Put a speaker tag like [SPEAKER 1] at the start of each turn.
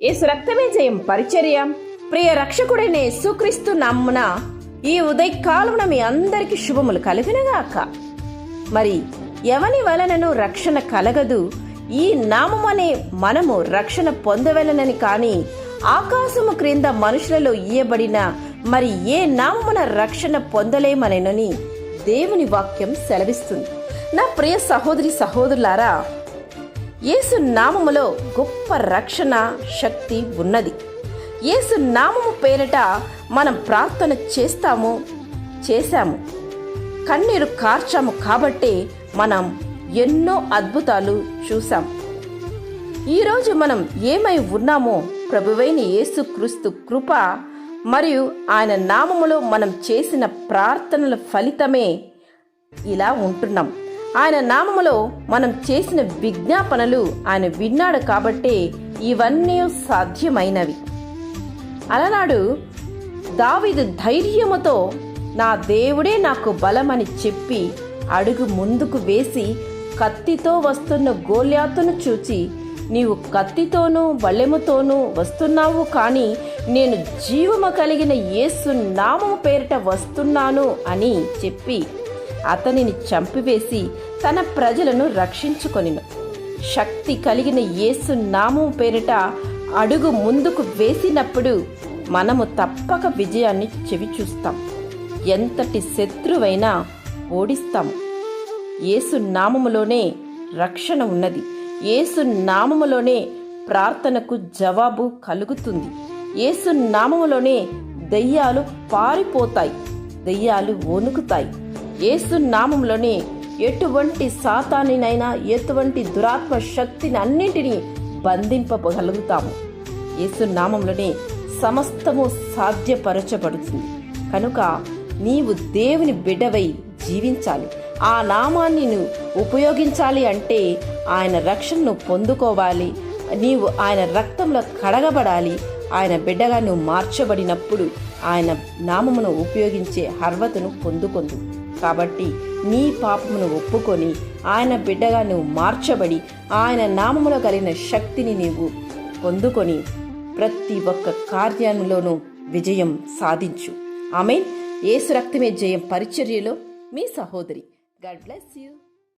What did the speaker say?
[SPEAKER 1] యేసు రక్తమే జయం పరిచర్య. ప్రియ రక్షకుడైన యేసుక్రీస్తు నామమున ఈ ఉదయకాలమున మీ అందరికి శుభములు కలుగునుగాక. మరి ఎవని వలనను రక్షణ కలగదు, ఈ నామమనే మనము రక్షణ పొందవలనని కాని ఆకాశము క్రింద మనుషులలో ఇయ్యబడిన మరి ఏ నామమున రక్షణ పొందలేమనని దేవుని వాక్యం సెలవిస్తుంది. నా ప్రియ సహోదరి సహోదరులారా, యేసు నామములో గొప్ప రక్షణ శక్తి ఉన్నది. యేసు నామము పేరిట మనం ప్రార్థన చేశాము, కన్నీరు కార్చాము కాబట్టి మనం ఎన్నో అద్భుతాలు చూసాం. ఈరోజు మనం ఏమై ఉన్నామో ప్రభువైన యేసుక్రీస్తు కృప మరియు ఆయన నామములో మనం చేసిన ప్రార్థనల ఫలితమే ఇలా ఉంటున్నాం. ఆయన నామములో మనం చేసిన విజ్ఞాపనలు ఆయన విన్నాడు కాబట్టి ఇవన్నీ సాధ్యమైనవి. అలనాడు దావీదు ధైర్యముతో నా దేవుడే నాకు బలమని చెప్పి అడుగు ముందుకు వేసి కత్తితో వస్తున్న గోల్యాతును చూచి, నీవు కత్తితోనూ బల్లెముతోనూ వస్తున్నావు, కానీ నేను జీవము కలిగిన యేసు నామము పేరిట వస్తున్నాను అని చెప్పి అతనిని చంపివేసి తన ప్రజలను రక్షించుకొనిను. శక్తి కలిగిన యేసు నామము పేరిట అడుగు ముందుకు వేసినప్పుడు మనము తప్పక విజయాన్ని చెవిచూస్తాం. ఎంతటి శత్రువైనా ఓడిస్తాము. యేసు నామములోనే రక్షణ ఉన్నది. యేసు నామములోనే ప్రార్థనకు జవాబు కలుగుతుంది. యేసు నామములోనే దెయ్యాలు పారిపోతాయి, దెయ్యాలు వణుకుతాయి. యేసు నామములోనే ఎటువంటి సాతానినైనా, ఎటువంటి దురాత్మ శక్తిని అన్నింటినీ బంధింపగలుగుతాము. యేసు నామములోనే సమస్తము సాధ్యపరచబడుతుంది. కనుక నీవు దేవుని బిడ్డవై జీవించాలి. ఆ నామాన్ని నువ్వు ఉపయోగించాలి అంటే ఆయన రక్షణను పొందుకోవాలి. నీవు ఆయన రక్తంలో కడగబడాలి. ఆయన బిడ్డగా నువ్వు మార్చబడినప్పుడు ఆయన నామమును ఉపయోగించే అర్హతను పొందుకొందు. కాబట్టి నీ పాపమును ఒప్పుకొని ఆయన బిడ్డగా నువ్వు మార్చబడి ఆయన నామములో కలిగిన శక్తిని నీవు పొందుకొని ప్రతి ఒక్క కార్యంలోనూ విజయం సాధించు. ఆమేన్. యేసు రక్తమే జయం పరిచర్యలో మీ సహోదరి. God bless you.